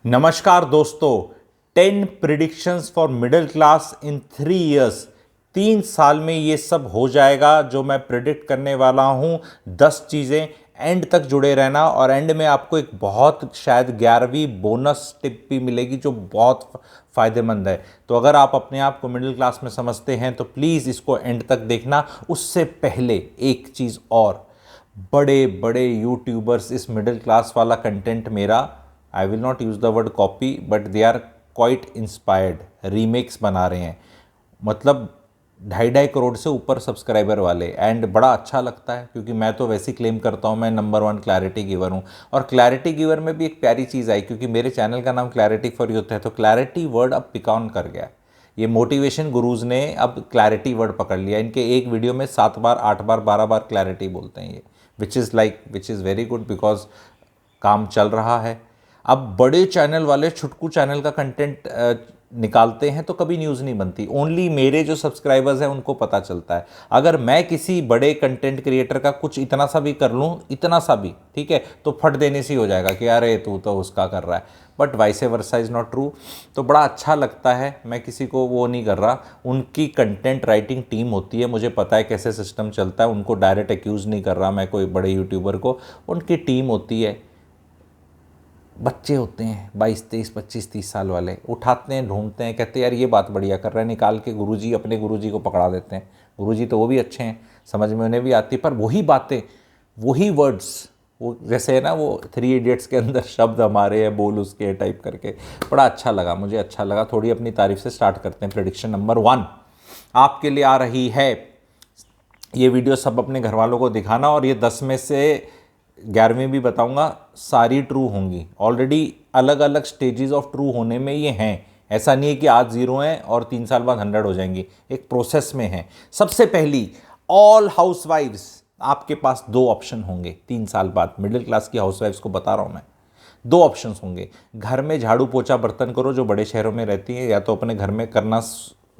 नमस्कार दोस्तों। 10 predictions for middle class in 3 years. 3 साल में ये सब हो जाएगा जो मैं प्रिडिक्ट करने वाला हूँ। 10 चीज़ें, एंड तक जुड़े रहना और एंड में आपको एक बहुत शायद 11वीं बोनस टिप भी मिलेगी जो बहुत फ़ायदेमंद है। तो अगर आप अपने आप को मिडिल क्लास में समझते हैं तो प्लीज़ इसको एंड तक देखना। उससे पहले एक चीज़ और, बड़े बड़े यूट्यूबर्स इस मिडिल क्लास वाला कंटेंट मेरा, I will not use the word copy but they are quite inspired, remakes बना रहे हैं। मतलब 2.5 करोड़ से ऊपर सब्सक्राइबर वाले। एंड बड़ा अच्छा लगता है क्योंकि मैं तो वैसे ही क्लेम करता हूँ मैं नंबर 1 क्लैरिटी गिवर हूँ। और क्लैरिटी गिवर में भी एक प्यारी चीज़ आई क्योंकि मेरे चैनल का नाम क्लैरिटी फॉर यूथ है, तो क्लैरिटी वर्ड अब पिक ऑन कर गया। ये मोटिवेशन गुरुज ने अब क्लैरिटी वर्ड पकड़ लिया। इनके एक वीडियो में 7 बार 8 बार 12 बार क्लैरिटी बोलते हैं ये, which is very good because काम चल रहा है। अब बड़े चैनल वाले छुटकू चैनल का कंटेंट निकालते हैं तो कभी न्यूज़ नहीं बनती। ओनली मेरे जो सब्सक्राइबर्स हैं उनको पता चलता है। अगर मैं किसी बड़े कंटेंट क्रिएटर का कुछ इतना सा भी कर लूँ, इतना सा भी, ठीक है, तो फट देने से ही हो जाएगा कि अरे तू तो उसका कर रहा है। But vice versa is not true. तो बड़ा अच्छा लगता है, मैं किसी को वो नहीं कर रहा। उनकी कंटेंट राइटिंग टीम होती है, मुझे पता है कैसे सिस्टम चलता है। उनको डायरेक्ट एक्यूज़ नहीं कर रहा मैं कोई बड़े यूट्यूबर को, उनकी टीम होती है। बच्चे होते हैं 22 23 25 30 साल वाले, उठाते हैं, ढूंढते हैं, कहते हैं यार ये बात बढ़िया कर रहे हैं, निकाल के गुरुजी अपने गुरुजी को पकड़ा देते हैं। गुरुजी तो वो भी अच्छे हैं, समझ में उन्हें भी आती, पर वही बातें, वही वर्ड्स, वो जैसे है ना वो 3 इडियट्स के अंदर शब्द हमारे हैं बोल उसके टाइप करके। बड़ा अच्छा लगा, मुझे अच्छा लगा। थोड़ी अपनी तारीफ से स्टार्ट करते हैं। प्रेडिक्शन नंबर 1 आपके लिए आ रही है। ये वीडियो सब अपने घर वालों को दिखाना और ये 10 में से 11वीं भी बताऊंगा, सारी ट्रू होंगी। ऑलरेडी अलग अलग स्टेजेस ऑफ ट्रू होने में ये हैं। ऐसा नहीं है कि आज 0 हैं और 3 साल बाद 100 हो जाएंगी, एक प्रोसेस में है। सबसे पहली, ऑल हाउसवाइफ्स, आपके पास 2 ऑप्शन होंगे 3 साल बाद। मिडिल क्लास की हाउसवाइफ्स को बता रहा हूं मैं, 2 ऑप्शंस होंगे। घर में झाड़ू पोछा बर्तन करो, जो बड़े शहरों में रहती हैं, या तो अपने घर में करना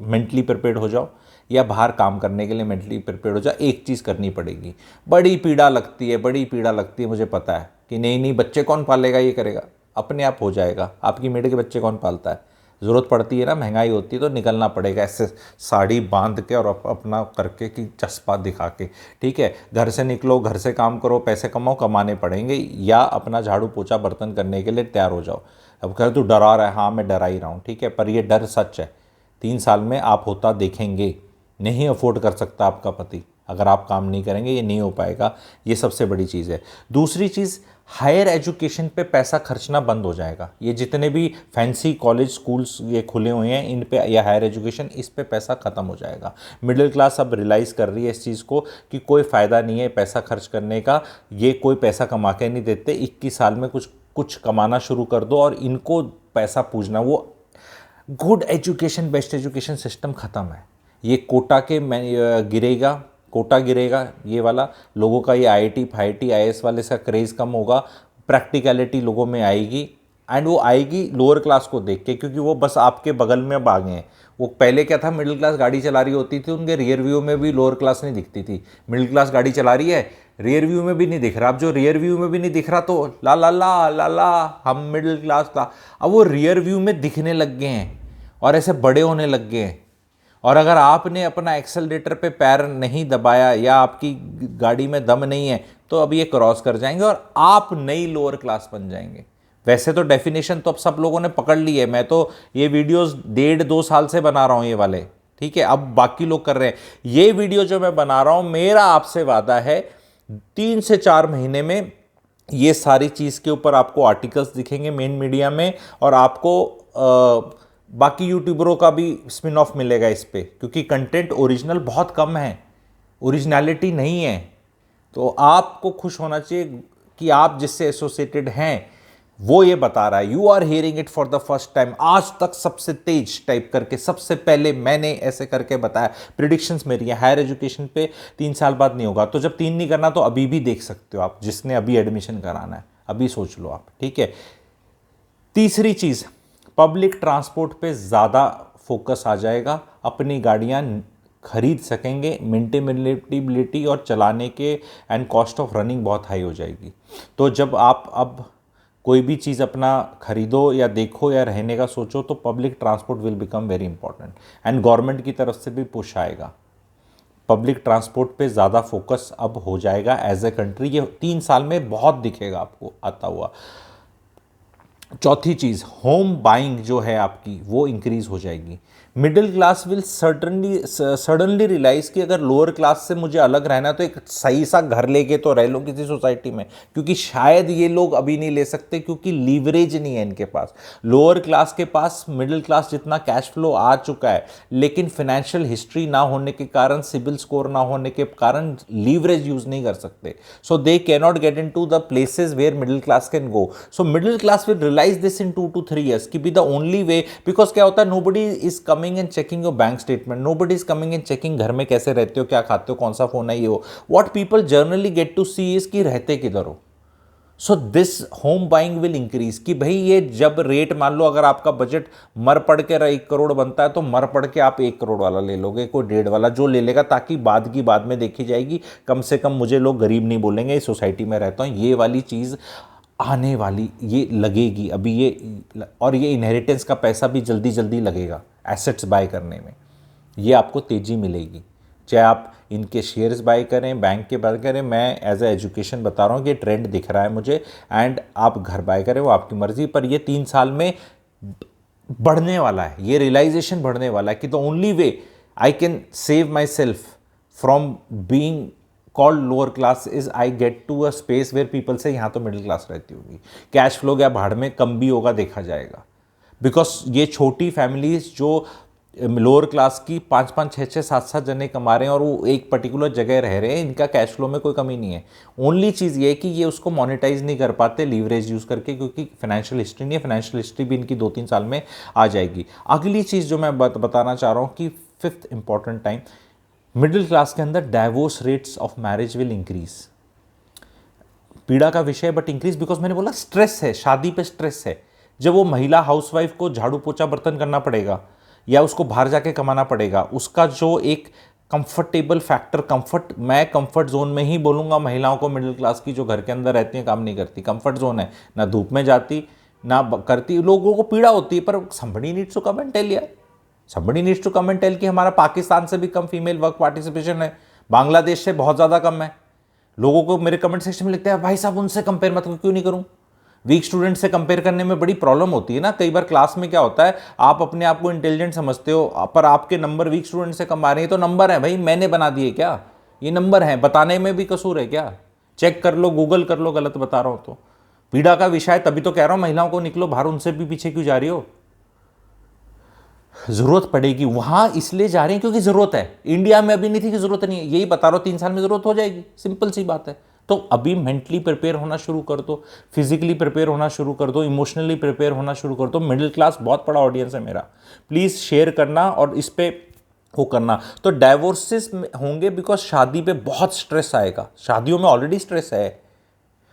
मेंटली प्रिपेयर्ड हो जाओ, या बाहर काम करने के लिए मेंटली प्रिपेयर्ड हो जाओ। एक चीज़ करनी पड़ेगी। बड़ी पीड़ा लगती है, बड़ी पीड़ा लगती है, मुझे पता है कि नहीं नहीं बच्चे कौन पालेगा, ये करेगा, अपने आप हो जाएगा। आपकी मेड के बच्चे कौन पालता है? ज़रूरत पड़ती है ना, महंगाई होती है तो निकलना पड़ेगा ऐसे साड़ी बांध के और अपना करके कि चस्पा दिखा के, ठीक है। घर से निकलो, घर से काम करो, पैसे कमाओ, कमाने पड़ेंगे, या अपना झाड़ू पोछा बर्तन करने के लिए तैयार हो जाओ। अब कह तू डरा रहा है, हाँ मैं डरा ही रहा हूँ, ठीक है, पर ये डर सच है। 3 साल में आप होता देखेंगे। नहीं अफोर्ड कर सकता आपका पति, अगर आप काम नहीं करेंगे ये नहीं हो पाएगा। ये सबसे बड़ी चीज़ है। दूसरी चीज़, हायर एजुकेशन पे पैसा खर्चना बंद हो जाएगा। ये जितने भी फैंसी कॉलेज स्कूल्स ये खुले हुए हैं इन पे, या हायर एजुकेशन, इस पे पैसा ख़त्म हो जाएगा। मिडिल क्लास अब रियलाइज़ कर रही है इस चीज़ को कि कोई फ़ायदा नहीं है पैसा खर्च करने का। ये कोई पैसा कमा के नहीं देते। 21 साल में कुछ कुछ कमाना शुरू कर दो और इनको पैसा पूछना। वो good education, best education system ख़त्म है। ये कोटा के गिरेगा, कोटा गिरेगा ये वाला। लोगों का ये आईआईटी फाईटी आईएएस वाले से क्रेज़ कम होगा। प्रैक्टिकलिटी लोगों में आएगी, एंड वो आएगी लोअर क्लास को देख के, क्योंकि वो बस आपके बगल में अब आ गए हैं। वो पहले क्या था, मिडिल क्लास गाड़ी चला रही होती थी, उनके रियर व्यू में भी लोअर क्लास नहीं दिखती थी। मिडिल क्लास गाड़ी चला रही है, रियर व्यू में भी नहीं दिख रहा। अब जो रियर व्यू में भी नहीं दिख रहा तो ला ला ला ला ला हम मिडिल क्लास का, अब वो रियर व्यू में दिखने लग गए हैं और ऐसे बड़े होने लग गए हैं। और अगर आपने अपना एक्सेलरेटर पे पैर नहीं दबाया या आपकी गाड़ी में दम नहीं है तो अब ये क्रॉस कर जाएंगे और आप नई लोअर क्लास बन जाएंगे। वैसे तो डेफिनेशन तो अब सब लोगों ने पकड़ ली है। मैं तो ये वीडियोस 1.5-2 साल से बना रहा हूँ ये वाले, ठीक है। अब बाकी लोग कर रहे हैं। ये वीडियो जो मैं बना रहा हूँ, मेरा आपसे वादा है 3 से 4 महीने में ये सारी चीज़ के ऊपर आपको आर्टिकल्स दिखेंगे मेन मीडिया में, और आपको बाकी यूट्यूबरों का भी स्पिन ऑफ मिलेगा इस पे, क्योंकि कंटेंट ओरिजिनल बहुत कम है, ओरिजिनलिटी नहीं है। तो आपको खुश होना चाहिए कि आप जिससे एसोसिएटेड हैं वो ये बता रहा है। You are hearing it for the first time. आज तक सबसे तेज टाइप करके सबसे पहले मैंने ऐसे करके बताया। प्रिडिक्शंस मेरी है, हायर एजुकेशन पे 3 साल बाद नहीं होगा। तो जब 3 नहीं करना तो अभी भी देख सकते हो आप, जिसने अभी एडमिशन कराना है अभी सोच लो आप, ठीक है। तीसरी चीज़, पब्लिक ट्रांसपोर्ट पे ज़्यादा फोकस आ जाएगा। अपनी गाड़ियाँ खरीद सकेंगे, मेंटेनेबिलिटी और चलाने के एंड कॉस्ट ऑफ रनिंग बहुत हाई हो जाएगी। तो जब आप अब कोई भी चीज़ अपना खरीदो या देखो या रहने का सोचो तो public transport will become very important, and government की तरफ से भी पुश आएगा। पब्लिक ट्रांसपोर्ट पे ज़्यादा फोकस अब हो जाएगा एज ए कंट्री, ये 3 साल में बहुत दिखेगा आपको आता हुआ। चौथी चीज़, होम बाइंग जो है आपकी वो इंक्रीज हो जाएगी। Middle class will suddenly realise कि अगर लोअर क्लास से मुझे अलग रहना है तो एक सही सा घर लेके तो रह लो किसी सोसाइटी में, क्योंकि शायद ये लोग अभी नहीं ले सकते क्योंकि लीवरेज नहीं है इनके पास। लोअर क्लास के पास मिडिल क्लास जितना कैश फ्लो आ चुका है, लेकिन फाइनेंशियल हिस्ट्री ना होने के कारण, सिबिल स्कोर ना होने के कारण लीवरेज यूज नहीं कर सकते। So they can not get into the places where middle class can go. So middle class will realise this in 2 to 3 years कि be the only way, because क्या होता है, nobody is coming and checking your bank statement, nobody is coming and checking घर में कैसे रहते हो, क्या खाते हो, कौन सा फोन है, ये हो। What people generally get to see is कि रहते किधर हो। So this home buying will increase कि भाई ये जब रेट, मान लो अगर आपका बजट मर पड़ के 1 करोड़ बनता है तो मर पड़ के आप 1 करोड़ वाला ले लोगे, कोई 1.5 वाला जो ले लेगा, ताकि बाद की बाद में देखी जाएगी, कम से कम मुझे लोग गरीब नहीं बोलेंगे, इस सोसाइटी में रहता हूँ। ये वाली चीज़ आने वाली, ये लगेगी अभी ये, और ये इनहेरिटेंस का पैसा भी जल्दी जल्दी लगेगा एसेट्स बाय करने में, ये आपको तेज़ी मिलेगी। चाहे आप इनके शेयर्स बाय करें, बैंक के बाय करें, मैं एज ए एजुकेशन बता रहा हूँ कि ट्रेंड दिख रहा है मुझे, एंड आप घर बाय करें वो आपकी मर्जी, पर ये 3 साल में बढ़ने वाला है, ये रियलाइजेशन बढ़ने वाला है कि the only way I can save myself from being called lower class is I get to a space where people से यहाँ तो मिडिल क्लास रहती होगी, कैश फ्लो क्या भाड़ में कम भी होगा देखा जाएगा, बिकॉज ये छोटी फैमिलीज जो लोअर क्लास की 5-5, 6-6, 7-7 जने कमा रहे हैं और वो एक पर्टिकुलर जगह रह रहे हैं, इनका कैश फ्लो में कोई कमी नहीं है। ओनली चीज़ ये है कि ये उसको मोनेटाइज नहीं कर पाते लीवरेज यूज़ करके, क्योंकि फाइनेंशियल हिस्ट्री नहीं है, फाइनेंशियल हिस्ट्री भी इनकी 2-3 साल में आ जाएगी। अगली चीज़ जो मैं बताना चाह रहा हूँ कि 5th important time, middle class के अंदर divorce rates of marriage will increase. पीड़ा का विषय बट इंक्रीज, बिकॉज मैंने बोला स्ट्रेस है, शादी पे स्ट्रेस है। जब वो महिला हाउसवाइफ को झाड़ू पोछा बर्तन करना पड़ेगा या उसको बाहर जाके कमाना पड़ेगा, उसका जो एक कंफर्टेबल फैक्टर, कंफर्ट, मैं कंफर्ट जोन में ही बोलूँगा महिलाओं को, मिडिल क्लास की जो घर के अंदर रहती हैं, काम नहीं करती, कंफर्ट जोन है, ना धूप में जाती ना करती, लोगों को पीड़ा होती है, पर somebody needs to come and tell यार, somebody needs to come and tell कि हमारा पाकिस्तान से भी कम फीमेल वर्क पार्टिसिपेशन है, बांग्लादेश से बहुत ज़्यादा कम है। लोगों को मेरे कमेंट सेक्शन में लिखते हैं भाई साहब उनसे कंपेयर मत करो, क्यों नहीं करूं? वीक स्टूडेंट से कंपेयर करने में बड़ी प्रॉब्लम होती है ना। कई बार क्लास में क्या होता है, आप अपने आप को इंटेलिजेंट समझते हो, पर आपके नंबर वीक स्टूडेंट से कम आ रहे हैं, तो नंबर है भाई, मैंने बना दिए क्या? ये नंबर है, बताने में भी कसूर है क्या? चेक कर लो, गूगल कर लो, गलत बता रहा हूं तो। पीड़ा का विषय, तभी तो कह रहा हूं महिलाओं को निकलो बाहर, उनसे भी पीछे क्यों जा रही हो? जरूरत पड़ेगी वहां, इसलिए जा रहे हैं क्योंकि जरूरत है। इंडिया में अभी नहीं थी कि जरूरत नहीं है, यही बता रहा हूं, 3 साल में जरूरत हो जाएगी, सिंपल सी बात है। तो अभी मेंटली प्रिपेयर होना शुरू कर दो, फिजिकली प्रिपेयर होना शुरू कर दो, इमोशनली प्रिपेयर होना शुरू कर दो। मिडिल क्लास बहुत बड़ा ऑडियंस है मेरा, प्लीज शेयर करना और इस पे वो करना। तो डाइवोर्सेस होंगे बिकॉज शादी पे बहुत स्ट्रेस आएगा, शादियों में ऑलरेडी स्ट्रेस है,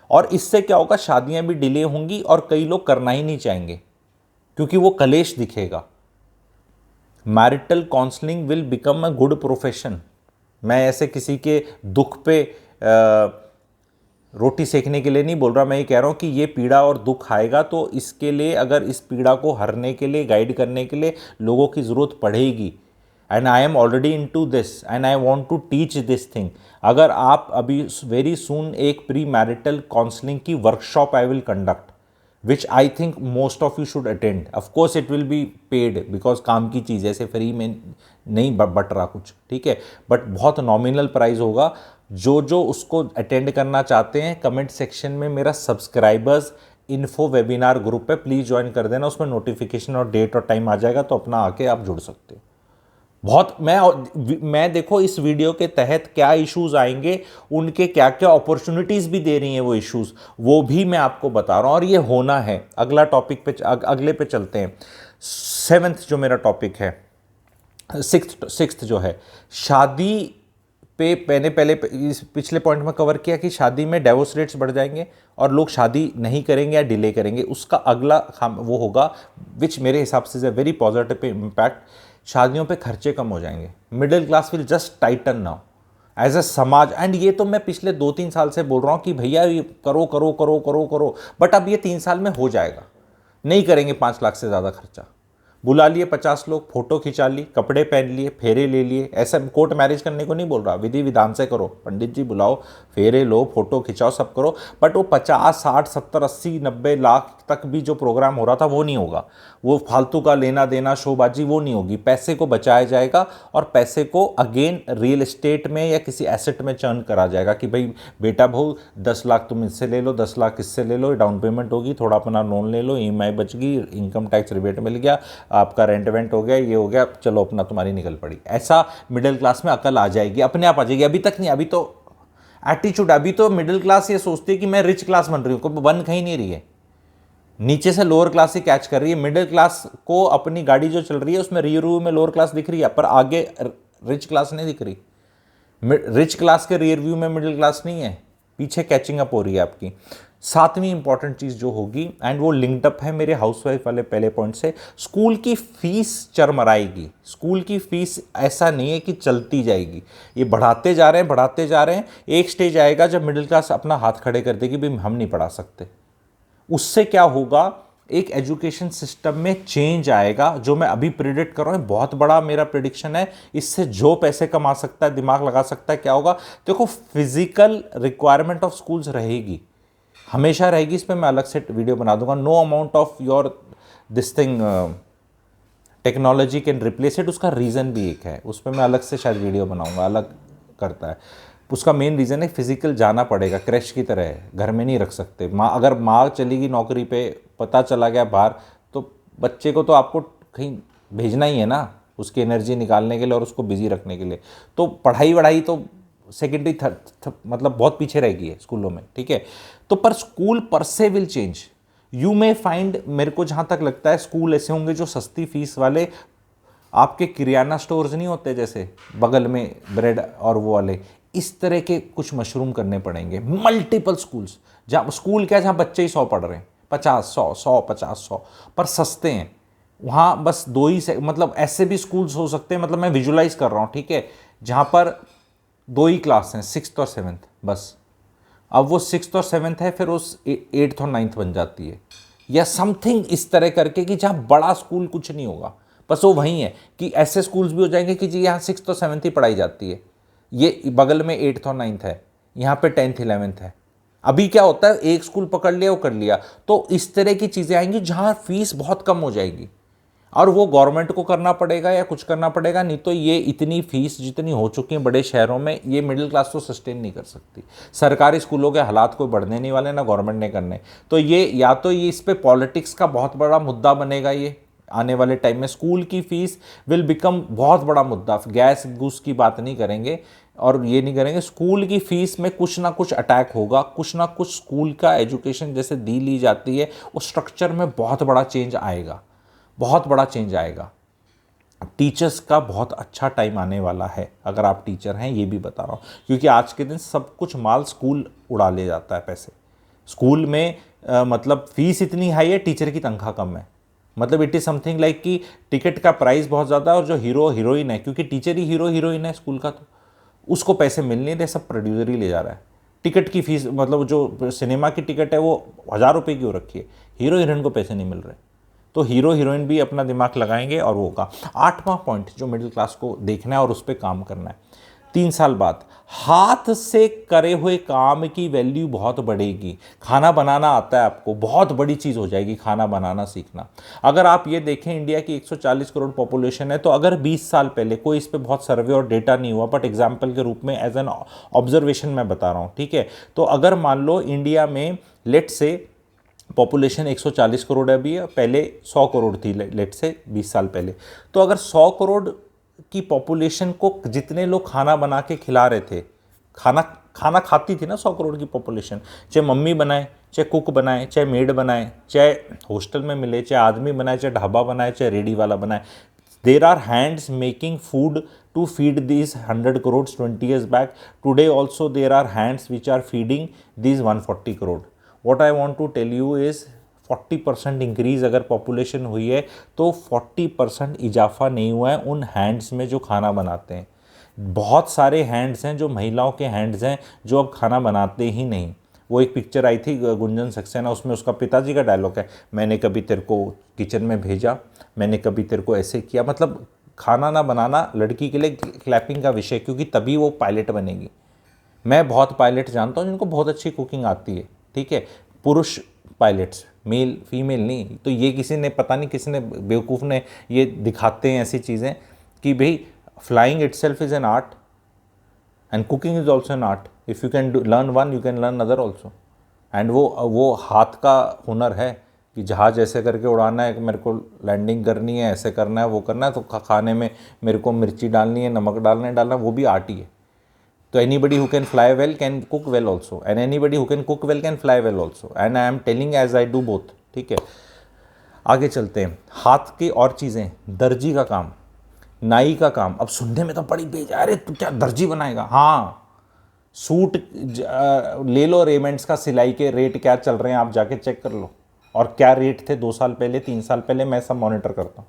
और इससे क्या होगा, शादियां भी डिले होंगी और कई लोग करना ही नहीं चाहेंगे क्योंकि वो कलेश दिखेगा। Marital counselling will become a good profession. मैं ऐसे किसी के दुख पे रोटी सेकने के लिए नहीं बोल रहा, मैं ये कह रहा हूँ कि ये पीड़ा और दुख आएगा, तो इसके लिए, अगर इस पीड़ा को हरने के लिए, गाइड करने के लिए लोगों की ज़रूरत पड़ेगी, and I am already into this and I want to teach this thing. अगर आप अभी वेरी सून एक प्री मैरिटल काउंसलिंग की workshop I will conduct, which I think most of you should attend. Of course it will be paid, because काम की चीज़ ऐसे free में नहीं बट रहा कुछ, ठीक है, बट बहुत नॉमिनल प्राइस होगा। जो उसको अटेंड करना चाहते हैं, कमेंट सेक्शन में मेरा सब्सक्राइबर्स इन्फो वेबिनार ग्रुप है, प्लीज़ ज्वाइन कर देना, उसमें नोटिफिकेशन और डेट और टाइम आ जाएगा, तो अपना आके आप जुड़ सकते हो। बहुत मैं देखो इस वीडियो के तहत क्या इश्यूज आएंगे, उनके क्या क्या अपॉर्चुनिटीज़ भी दे रही हैं वो इश्यूज, वो भी मैं आपको बता रहा हूँ, और ये होना है। अगला टॉपिक पे, अगले पे चलते हैं। 7th जो मेरा टॉपिक है, 6th जो है, शादी पे मैंने पहले इस पिछले पॉइंट में कवर किया कि शादी में डाइवोर्स रेट्स बढ़ जाएंगे और लोग शादी नहीं करेंगे या डिले करेंगे। उसका अगला वो होगा, विच मेरे हिसाब से is a very positive impact, शादियों पे खर्चे कम हो जाएंगे। Middle class will just tighten now as a समाज। एंड ये तो मैं पिछले 2-3 साल से बोल रहा हूँ कि भैया ये करो करो करो करो करो, बट अब ये 3 साल में हो जाएगा। नहीं करेंगे 5 लाख से ज़्यादा खर्चा। बुला लिए 50 लोग, फोटो खिंचा ली, कपड़े पहन लिए, फेरे ले लिए। ऐसा कोर्ट मैरिज करने को नहीं बोल रहा, विधि विधान से करो, पंडित जी बुलाओ, फेरे लो, फोटो खिंचाओ, सब करो। बट वो 50, 60, 70, 80, 90 लाख तक भी जो प्रोग्राम हो रहा था वो नहीं होगा। वो फालतू का लेना देना, शोबाजी, वो नहीं होगी। पैसे को बचाया जाएगा और पैसे को अगेन रियल एस्टेट में या किसी एसेट में चर्न करा जाएगा कि भाई बेटा भाऊ 10 लाख तुम इससे ले लो, 10 लाख इससे ले लो, डाउन पेमेंट होगी, थोड़ा अपना लोन ले लो, ईएमआई बच गई, इनकम टैक्स रिबेट मिल गया, आपका रेंट वेंट हो गया, ये हो गया, चलो अपना तुम्हारी निकल पड़ी। ऐसा मिडिल क्लास में अकल आ जाएगी, अपने आप आ जाएगी। अभी तक नहीं, अभी तो एटीट्यूड, अभी तो मिडिल क्लास ये सोचती है कि मैं रिच क्लास बन रही हूँ, कोई बन कहीं नहीं रही है, नीचे से लोअर क्लास ही कैच कर रही है। मिडिल क्लास को अपनी गाड़ी जो चल रही है उसमें रियर व्यू में लोअर क्लास दिख रही है, पर आगे रिच क्लास नहीं दिख रही। रिच क्लास के रियर व्यू में मिडिल क्लास नहीं है, पीछे कैचिंग अप हो रही है आपकी। सातवीं इंपॉर्टेंट चीज़ जो होगी, एंड वो लिंक्ड अप है मेरे हाउसवाइफ वाले पहले पॉइंट से, स्कूल की फीस चरमराएगी। स्कूल की फीस ऐसा नहीं है कि चलती जाएगी, ये बढ़ाते जा रहे हैं, बढ़ाते जा रहे हैं। एक स्टेज आएगा जब मिडिल क्लास अपना हाथ खड़े कर देगी, भाई हम नहीं पढ़ा सकते। उससे क्या होगा, एक एजुकेशन सिस्टम में चेंज आएगा, जो मैं अभी प्रिडिक्ट कर रहा हूँ, बहुत बड़ा मेरा प्रिडिक्शन है। इससे जो पैसे कमा सकता है, दिमाग लगा सकता है, क्या होगा देखो, फिजिकल रिक्वायरमेंट ऑफ स्कूल्स रहेगी, हमेशा रहेगी। इस पर मैं अलग से वीडियो बना दूंगा। No amount of your this thing technology can replace it. उसका रीज़न भी एक है, उस पर मैं अलग से शायद वीडियो बनाऊंगा, अलग करता है। उसका मेन रीज़न है फिजिकल जाना पड़ेगा, क्रैश की तरह है, घर में नहीं रख सकते। अगर माँ चलेगी नौकरी पे, पता चला गया बाहर, तो बच्चे को तो आपको कहीं भेजना ही है ना, उसकी एनर्जी निकालने के लिए और उसको बिजी रखने के लिए। तो पढ़ाई वढ़ाई तो सेकेंडरी मतलब बहुत पीछे रह गई है स्कूलों में, ठीक है। तो पर स्कूल पर से will change. You may find, मेरे को जहाँ तक लगता है स्कूल ऐसे होंगे जो सस्ती फीस वाले, आपके किराना स्टोर्स नहीं होते जैसे बगल में ब्रेड और वो वाले, इस तरह के कुछ मशरूम करने पड़ेंगे। मल्टीपल स्कूल्स, जहाँ स्कूल क्या, जहाँ बच्चे ही 100 पढ़ रहे हैं, 50, 100, 100, 50, 100, पर सस्ते हैं। वहाँ बस 2 ही से, मतलब ऐसे भी स्कूल्स हो सकते हैं, मतलब मैं विजुलाइज कर रहा हूँ, ठीक है, जहाँ पर 2 ही क्लास हैं, 6th और 7th बस। अब वो 6th और 7th है, फिर उस 8th और 9th बन जाती है, या समथिंग इस तरह करके, कि जहाँ बड़ा स्कूल कुछ नहीं होगा। बस वो वहीं है कि ऐसे स्कूल्स भी हो जाएंगे कि जी यहाँ 6th और 7th ही पढ़ाई जाती है, ये बगल में 8th और 9th है, यहाँ पे 10th 11th है। अभी क्या होता है, एक स्कूल पकड़ लिया, वो कर लिया। तो इस तरह की चीज़ें आएंगी जहाँ फीस बहुत कम हो जाएगी, और वो गवर्नमेंट को करना पड़ेगा या कुछ करना पड़ेगा, नहीं तो ये इतनी फीस जितनी हो चुकी है बड़े शहरों में, ये मिडिल क्लास तो सस्टेन नहीं कर सकती। सरकारी स्कूलों के हालात कोई बढ़ने नहीं वाले, ना गवर्नमेंट ने करने। तो ये या तो ये इस पे पॉलिटिक्स का बहुत बड़ा मुद्दा बनेगा, ये आने वाले टाइम में स्कूल की फीस विल बिकम बहुत बड़ा मुद्दा। गैस घूस की बात नहीं करेंगे और ये नहीं करेंगे, स्कूल की फीस में कुछ ना कुछ अटैक होगा, कुछ ना कुछ स्कूल का एजुकेशन जैसे दी ली जाती है उस स्ट्रक्चर में बहुत बड़ा चेंज आएगा, बहुत बड़ा चेंज आएगा। टीचर्स का बहुत अच्छा टाइम आने वाला है, अगर आप टीचर हैं, ये भी बता रहा हूँ, क्योंकि आज के दिन सब कुछ माल स्कूल उड़ा ले जाता है पैसे। स्कूल में मतलब फीस इतनी हाई है, टीचर की तनख्वाह कम है। मतलब इट इज़ समथिंग लाइक कि टिकट का प्राइस बहुत ज़्यादा है, और जो हीरो हीरोइन है, क्योंकि टीचर ही हीरो हीरोइन है स्कूल का, तो उसको पैसे मिल नहीं रहे, सब प्रोड्यूसर ही ले जा रहा है। टिकट की फीस, मतलब जो सिनेमा की टिकट है वो 1000 रुपये की हो रखी है, हीरो हीरोइन को पैसे नहीं मिल रहे। तो हीरो हीरोइन भी अपना दिमाग लगाएंगे और वो होगा। 8वां पॉइंट जो मिडिल क्लास को देखना है और उस पर काम करना है, 3 साल बाद हाथ से करे हुए काम की वैल्यू बहुत बढ़ेगी। खाना बनाना आता है आपको, बहुत बड़ी चीज़ हो जाएगी खाना बनाना सीखना। अगर आप ये देखें, इंडिया की 140 करोड़ पॉपुलेशन है, तो अगर 20 साल पहले, कोई इस पर बहुत सर्वे और डेटा नहीं हुआ, बट एग्जाम्पल के रूप में एज एन ऑब्जर्वेशन मैं बता रहा हूँ, ठीक है। तो अगर मान लो इंडिया में लेट से पॉपुलेशन 140 करोड़ अभी है, पहले 100 करोड़ थी लेट से 20 साल पहले, तो अगर 100 करोड़ की पॉपुलेशन को जितने लोग खाना बना के खिला रहे थे, खाना खाती थी ना 100 करोड़ की पॉपुलेशन, चाहे मम्मी बनाए, चाहे कुक बनाए, चाहे मेड बनाए, चाहे हॉस्टल में मिले, चाहे आदमी बनाए, चाहे ढाबा बनाए, चाहे रेडी वाला बनाए, there are hands making food to feed these 100 crores 20 years back. Today also there are hands which are feeding these 140 crore. What I want to tell you is 40% increase अगर पॉपुलेशन हुई है, तो 40% इजाफा नहीं हुआ है उन हैंड्स में जो खाना बनाते हैं। बहुत सारे हैंड्स हैं जो महिलाओं के हैंड्स हैं जो अब खाना बनाते ही नहीं। वो एक पिक्चर आई थी गुंजन सक्सेना, उसमें उसका पिताजी का डायलॉग है, मैंने कभी तेरे को किचन में भेजा, मैंने कभी तेरे को ऐसे किया। मतलब खाना ना बनाना लड़की के लिए क्लैपिंग का विषय, क्योंकि तभी वो पायलट बनेगी। मैं बहुत पायलट जानता हूँ जिनको बहुत अच्छी कुकिंग आती है, ठीक है, पुरुष पायलट्स, मेल फीमेल नहीं। तो ये किसी ने पता नहीं किसी ने बेवकूफ़ ने ये दिखाते हैं ऐसी चीज़ें कि भाई flying itself is an art and cooking is also an art. If you can learn one you can learn other also. And वो हाथ का हुनर है कि जहाज़ ऐसे करके उड़ाना है, मेरे को लैंडिंग करनी है, ऐसे करना है, वो करना है, तो खाने में मेरे को मिर्ची डालनी है, नमक डालना वो भी आर्ट ही है। तो anybody who can fly well can cook well also, and anybody who can cook well can fly well also, and I am telling as I do both, ठीक है। आगे चलते हैं, हाथ की और चीज़ें, दर्जी का काम, नाई का काम। अब सुनने में तो बड़ी बेजा, अरे तू क्या दर्जी बनाएगा? हाँ, सूट ले लो, रेमेंट्स का सिलाई के रेट क्या चल रहे हैं आप जाके चेक कर लो, और क्या रेट थे 2 साल पहले 3 साल पहले, मैं सब मॉनिटर करता हूँ,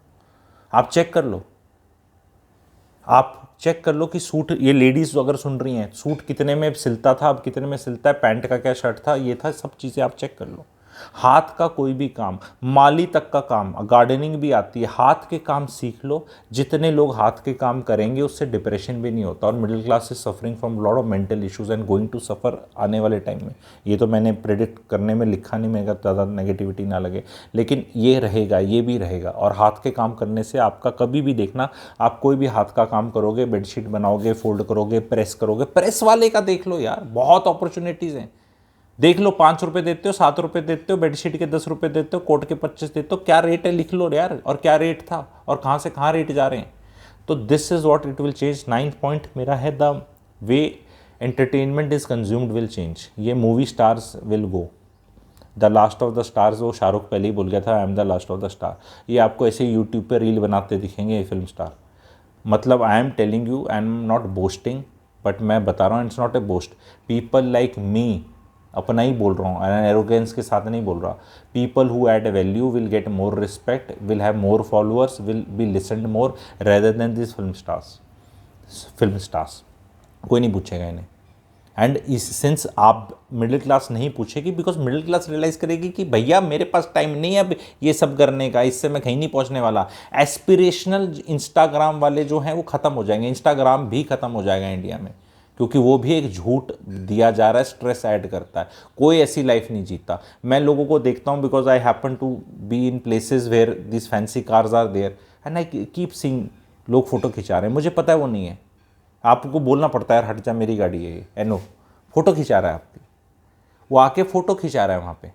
आप चेक कर लो। आप चेक कर लो कि सूट, ये लेडीज़ अगर सुन रही हैं, सूट कितने में सिलता था, अब कितने में सिलता है, पैंट का क्या शर्ट था, ये था, सब चीज़ें आप चेक कर लो। हाथ का कोई भी काम, माली तक का काम, गार्डनिंग भी आती है, हाथ के काम सीख लो। जितने लोग हाथ के काम करेंगे उससे डिप्रेशन भी नहीं होता, और middle class is suffering from lot of mental issues and going to suffer आने वाले टाइम में। ये तो मैंने प्रेडिक्ट करने में लिखा नहीं, मेरा ज़्यादा नेगेटिविटी ना लगे, लेकिन ये रहेगा, ये भी रहेगा। और हाथ के काम करने से आपका कभी भी देखना, आप कोई भी हाथ का काम करोगे, बेडशीट बनाओगे, फोल्ड करोगे, प्रेस करोगे, प्रेस वाले का देख लो यार, बहुत अपॉर्चुनिटीज़ हैं। देख लो, 5 रुपये देते हो, 7 रुपये देते हो, बेडशीट के 10 रुपये देते हो, कोट के 25 देते हो, क्या रेट है लिख लो यार, और क्या रेट था और कहाँ से कहाँ रेट जा रहे हैं। तो this is what it will change. 9th point मेरा है, the way entertainment is consumed will change. ये movie stars will go, the last of the stars, वो शाहरुख पहले ही बोल गया था, I am the last of the star. ये आपको ऐसे यूट्यूब पे रील बनाते दिखेंगे ये फिल्म स्टार। मतलब I am telling you, I am not boasting, but मैं बता रहा हूँ, it's not a boast. People like me, अपना ही बोल रहा हूँ, एरोगेंस के साथ नहीं बोल रहा। People who add value will get more respect, will have more followers, will be listened more rather than this film stars. कोई नहीं पूछेगा इन्हें। एंड इस सेंस आप मिडिल क्लास नहीं पूछेगी, बिकॉज मिडिल क्लास रियलाइज करेगी कि भैया मेरे पास टाइम नहीं है अब ये सब करने का, इससे मैं कहीं नहीं पहुंचने वाला। एस्पिरेशनल इंस्टाग्राम वाले जो हैं वो ख़त्म हो जाएंगे, इंस्टाग्राम भी ख़त्म हो जाएगा इंडिया में, क्योंकि वो भी एक झूठ दिया जा रहा है, स्ट्रेस ऐड करता है। कोई ऐसी लाइफ नहीं जीता। मैं लोगों को देखता हूँ, because I happen to be in places where this fancy cars are there, and I keep seeing लोग फोटो खिंचा रहे हैं, मुझे पता है वो नहीं है। आपको बोलना पड़ता है यार, हट जा मेरी गाड़ी है ये, एनो फोटो खिंचा रहा है आपकी, वो आके फोटो खिंचा रहा है वहाँ पे,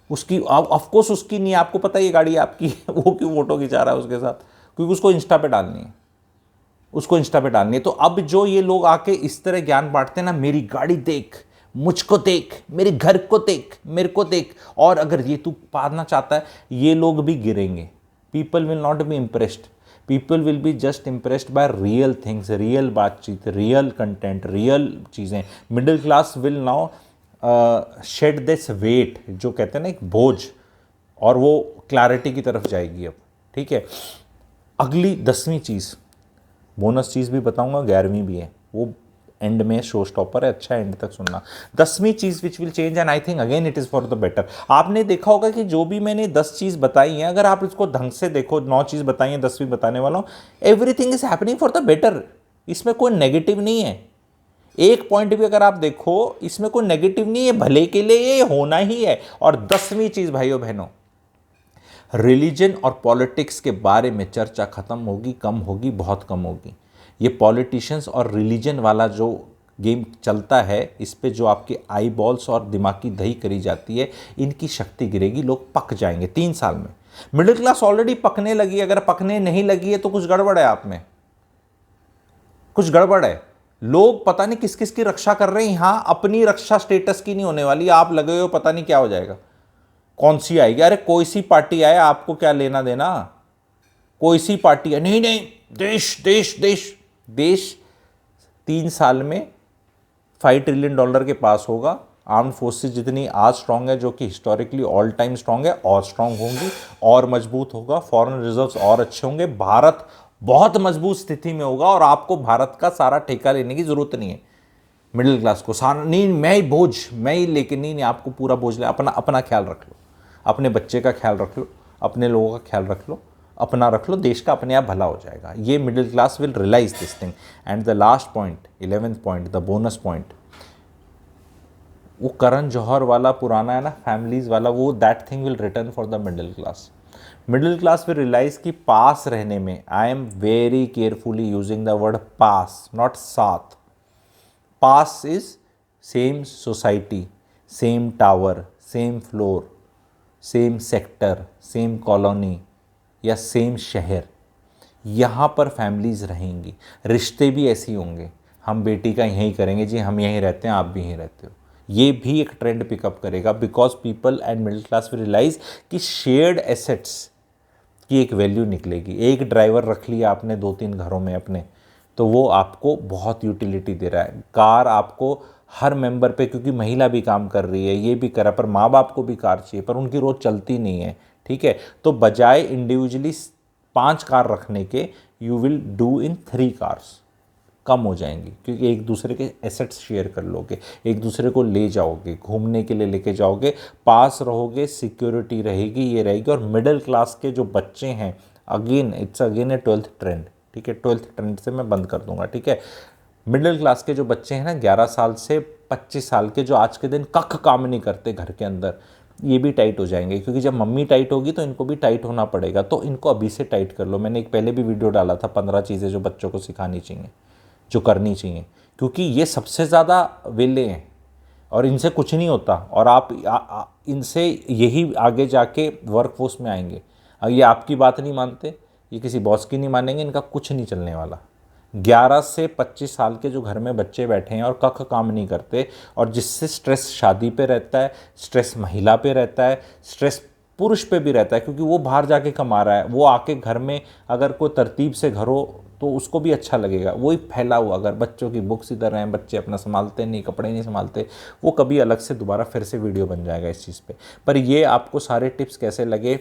उसकी ऑफकोर्स उसकी नहीं है, आपको पता है ये गाड़ी आपकी है, वो क्यों फोटो खिंचा रहा है उसके साथ? क्योंकि उसको इंस्टा पे डालनी है, उसको इंस्टा पे डालनी है। तो अब जो ये लोग आके इस तरह ज्ञान बांटते हैं ना, मेरी गाड़ी देख, मुझको देख, मेरे घर को देख, मेरे को देख, और अगर ये तू पाना चाहता है, ये लोग भी गिरेंगे। People will not be impressed, people will be just impressed by real things, real बातचीत, रियल कंटेंट, रियल चीज़ें। Middle class will now shed this weight, जो कहते हैं ना एक बोझ, और वो क्लैरिटी की तरफ जाएगी अब, ठीक है। अगली 10वीं चीज़, बोनस चीज़ भी बताऊंगा, 11वीं भी है, वो एंड में शो स्टॉपर है, अच्छा एंड तक सुनना। 10वीं चीज़ which will change, and I think again it is for the better. आपने देखा होगा कि जो भी मैंने 10 चीज़ बताई हैं, अगर आप इसको ढंग से देखो, 9 चीज़ बताई हैं, 10वीं बताने वाला हूँ, everything is happening for the better. इसमें कोई नेगेटिव नहीं है, एक पॉइंट भी अगर आप देखो इसमें कोई नेगेटिव नहीं है, भले के लिए ये होना ही है। और 10वीं चीज़ भाइयों बहनों, रिलीजन और पॉलिटिक्स के बारे में चर्चा खत्म होगी, कम होगी, बहुत कम होगी। ये पॉलिटिशियंस और रिलीजन वाला जो गेम चलता है, इस पे जो आपके आई बॉल्स और दिमाग की दही करी जाती है, इनकी शक्ति गिरेगी, लोग पक जाएंगे 3 साल में। मिडिल क्लास ऑलरेडी पकने लगी, अगर पकने नहीं लगी है तो कुछ गड़बड़ है आप में, कुछ गड़बड़ है। लोग पता नहीं किस किस की रक्षा कर रहे हैं, यहां अपनी रक्षा स्टेटस की नहीं होने वाली, आप लगे हो पता नहीं क्या हो जाएगा, कौन सी आएगी, अरे कोई सी पार्टी आए, आपको क्या लेना देना, कोई सी पार्टी है, नहीं नहीं, देश देश देश देश 3 साल में $5 ट्रिलियन के पास होगा। आर्म्ड फोर्सेस जितनी आज स्ट्रांग है, जो कि हिस्टोरिकली ऑल टाइम स्ट्रांग है, और स्ट्रांग होंगी और मजबूत होगा। फॉरेन रिजर्व्स और अच्छे होंगे, भारत बहुत मजबूत स्थिति में होगा और आपको भारत का सारा ठेका लेने की जरूरत नहीं है। मिडिल क्लास को सारा नहीं, मैं ही बोझ, मैं ही लेके नहीं, आपको पूरा बोझ ले। अपना अपना ख्याल रख लो, अपने बच्चे का ख्याल रख लो, अपने लोगों का ख्याल रख लो, अपना रख लो, देश का अपने आप भला हो जाएगा। ये middle class will realise this thing. And the last point, 11th point, the bonus point, वो करण जौहर वाला पुराना है ना, फैमिलीज वाला, वो that thing will return for the middle class. Middle class will realise कि पास रहने में, I am very carefully using the word पास, नॉट साथ। पास is same society, same tower, same floor, same sector, same colony या same शहर, यहाँ पर फैमिलीज रहेंगी, रिश्ते भी ऐसे ही होंगे। हम बेटी का यहीं करेंगे जी, हम यहीं रहते हैं, आप भी यहीं रहते हो। ये भी एक ट्रेंड पिकअप करेगा, because people and middle class will realise कि शेयर्ड एसेट्स की एक वैल्यू निकलेगी। एक ड्राइवर रख लिया आपने 2-3 घरों में अपने, तो वो आपको बहुत यूटिलिटी दे रहा है। कार आपको हर मेंबर पे, क्योंकि महिला भी काम कर रही है, ये भी करा, पर माँ बाप को भी कार चाहिए, पर उनकी रोज़ चलती नहीं है, ठीक है। तो बजाय इंडिविजुअली 5 कार रखने के, you will do in 3 cars, कम हो जाएंगी, क्योंकि एक दूसरे के एसेट्स शेयर कर लोगे, एक दूसरे को ले जाओगे, घूमने के लिए लेके जाओगे, पास रहोगे, सिक्योरिटी रहेगी, ये रहेगी। और मिडिल क्लास के जो बच्चे हैं, again it's again A 12th trend, ठीक है, 12th ट्रेंड से मैं बंद कर दूंगा, ठीक है। मिडिल क्लास के जो बच्चे हैं ना, 11 साल से 25 साल के, जो आज के दिन कख काम नहीं करते घर के अंदर, ये भी टाइट हो जाएंगे, क्योंकि जब मम्मी टाइट होगी तो इनको भी टाइट होना पड़ेगा। तो इनको अभी से टाइट कर लो। मैंने एक पहले भी वीडियो डाला था, 15 चीज़ें जो बच्चों को सिखानी चाहिए, जो करनी चाहिए, क्योंकि ये सबसे ज़्यादा वेले हैं और इनसे कुछ नहीं होता। और आप इनसे यही आगे जाके वर्कफोर्स में आएंगे। अब ये आपकी बात नहीं मानते, ये किसी बॉस की नहीं मानेंगे, इनका कुछ नहीं चलने वाला। 11 से 25 साल के जो घर में बच्चे बैठे हैं और कख काम नहीं करते, और जिससे स्ट्रेस शादी पे रहता है, स्ट्रेस महिला पे रहता है, स्ट्रेस पुरुष पे भी रहता है, क्योंकि वो बाहर जाके कमा रहा है, वो आके घर में अगर कोई तरतीब से घर हो तो उसको भी अच्छा लगेगा। वही फैला हुआ, अगर बच्चों की बुक्स इधर हैं, बच्चे अपना संभालते नहीं, कपड़े नहीं संभालते, वो कभी अलग से दोबारा फिर से वीडियो बन जाएगा इस चीज़ पे। पर ये आपको सारे टिप्स कैसे लगे,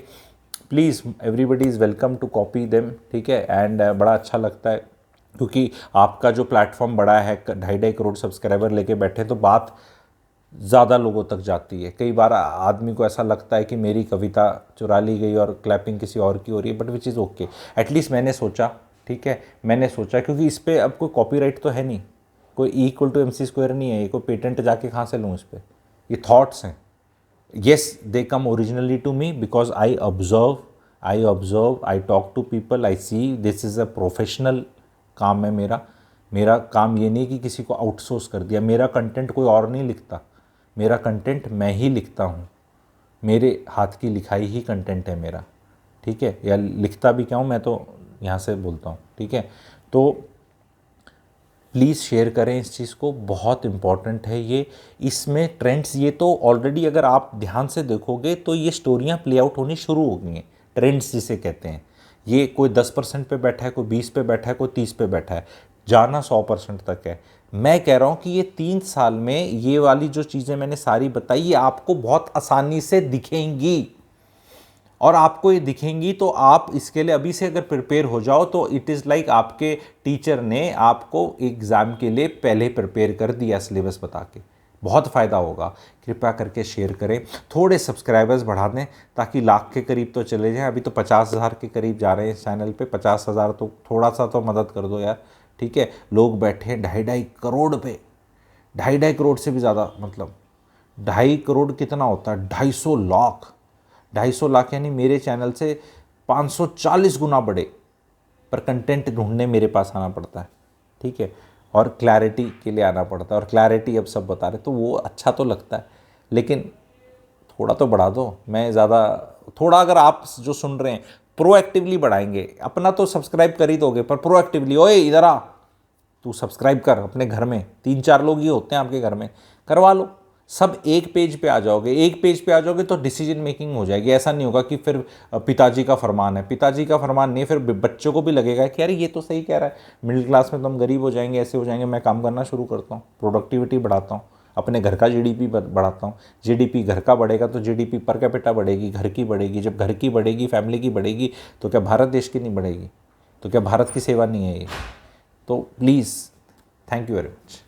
please everybody is welcome to copy them, ठीक है। एंड बड़ा अच्छा लगता है, क्योंकि आपका जो प्लेटफॉर्म बड़ा है, 2.5 करोड़ सब्सक्राइबर लेके बैठे, तो बात ज़्यादा लोगों तक जाती है। कई बार आदमी को ऐसा लगता है कि मेरी कविता चुरा ली गई और क्लैपिंग किसी और की हो रही है, but which is okay. At least मैंने सोचा, ठीक है, मैंने सोचा, क्योंकि इस पर अब कोई कॉपीराइट तो है नहीं, कोई E=MC² नहीं है, ये कोई पेटेंट जाके कहाँ से लूँ इस पर, ये थॉट्स हैं। Yes, they come originally to me because I observe, I talk to people, I see, this is a professional काम है मेरा। मेरा काम ये नहीं कि किसी को आउटसोर्स कर दिया। मेरा कंटेंट कोई और नहीं लिखता, मेरा कंटेंट मैं ही लिखता हूँ, मेरे हाथ की लिखाई ही कंटेंट है मेरा, ठीक है। या लिखता भी क्या हूँ, मैं तो यहाँ से बोलता हूँ, ठीक है। तो प्लीज़ शेयर करें इस चीज़ को, बहुत इम्पॉर्टेंट है ये। इसमें ट्रेंड्स, ये तो ऑलरेडी अगर आप ध्यान से देखोगे तो ये स्टोरियाँ प्ले आउट होनी शुरू हो गई हैं। ट्रेंड्स जिसे कहते हैं, ये कोई 10% पे बैठा है, कोई 20 पे बैठा है, कोई 30 पे बैठा है, जाना 100% तक है। मैं कह रहा हूँ कि ये 3 साल में ये वाली जो चीज़ें मैंने सारी बताई, ये आपको बहुत आसानी से दिखेंगी। और आपको ये दिखेंगी तो आप इसके लिए अभी से अगर प्रिपेयर हो जाओ, तो इट इज़ लाइक आपके टीचर ने आपको एग्ज़ाम के लिए पहले प्रिपेयर कर दिया सिलेबस बता के। बहुत फ़ायदा होगा। कृपया करके शेयर करें, थोड़े सब्सक्राइबर्स बढ़ा दें ताकि लाख के करीब तो चले जाएं। अभी तो 50,000 के करीब जा रहे हैं इस चैनल पे। 50,000 तो थोड़ा सा तो मदद कर दो यार, ठीक है। लोग बैठे हैं 2.5 करोड़ पे, 2.5 करोड़ से भी ज़्यादा, मतलब 2.5 करोड़ कितना होता है, 250 लाख, 250 लाख यानी मेरे चैनल से 540 गुना बड़े। पर कंटेंट ढूंढने मेरे पास आना पड़ता है, ठीक है, और क्लैरिटी के लिए आना पड़ता है। और क्लैरिटी अब सब बता रहे, तो वो अच्छा तो लगता है, लेकिन थोड़ा तो बढ़ा दो। मैं ज़्यादा, थोड़ा अगर आप जो सुन रहे हैं प्रोएक्टिवली बढ़ाएंगे, अपना तो सब्सक्राइब कर ही दोगे, पर प्रोएक्टिवली, ओए इधर आ, तू सब्सक्राइब कर अपने घर में, 3-4 लोग ही होते हैं आपके घर में, करवा लो। सब एक पेज पे आ जाओगे, एक पेज पे आ जाओगे तो डिसीजन मेकिंग हो जाएगी। ऐसा नहीं होगा कि फिर पिताजी का फरमान है, पिताजी का फरमान नहीं, फिर बच्चों को भी लगेगा कि यार ये तो सही कह रहा है, मिडिल क्लास में तो हम गरीब हो जाएंगे, ऐसे हो जाएंगे। मैं काम करना शुरू करता हूँ, प्रोडक्टिविटी बढ़ाता हूँ, अपने घर का जीडीपी बढ़ाता हूँ। जीडीपी घर का बढ़ेगा तो जीडीपी पर कैपिटा बढ़ेगी, घर की बढ़ेगी। जब घर की बढ़ेगी, फैमिली की बढ़ेगी, तो क्या भारत देश की नहीं बढ़ेगी? तो क्या भारत की सेवा नहीं है ये? तो please, thank you very much.